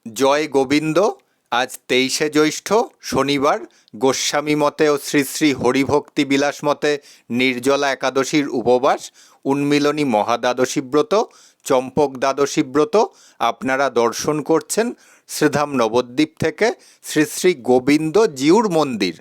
জয় গোবিন্দ। আজ 23শে জ্যৈষ্ঠ শনিবার, গোস্বামী মতে ও শ্রী শ্রী হরিভক্তি বিলাস মতে নির্জলা একাদশীর উপবাস, উন্মিলনী মহাদ্বাদশী ব্রত, চম্পক দ্বাদশী ব্রত আপনারা দর্শন করছেন শ্রীধাম নবদ্বীপ থেকে শ্রী শ্রী গোবিন্দ জিউর মন্দির।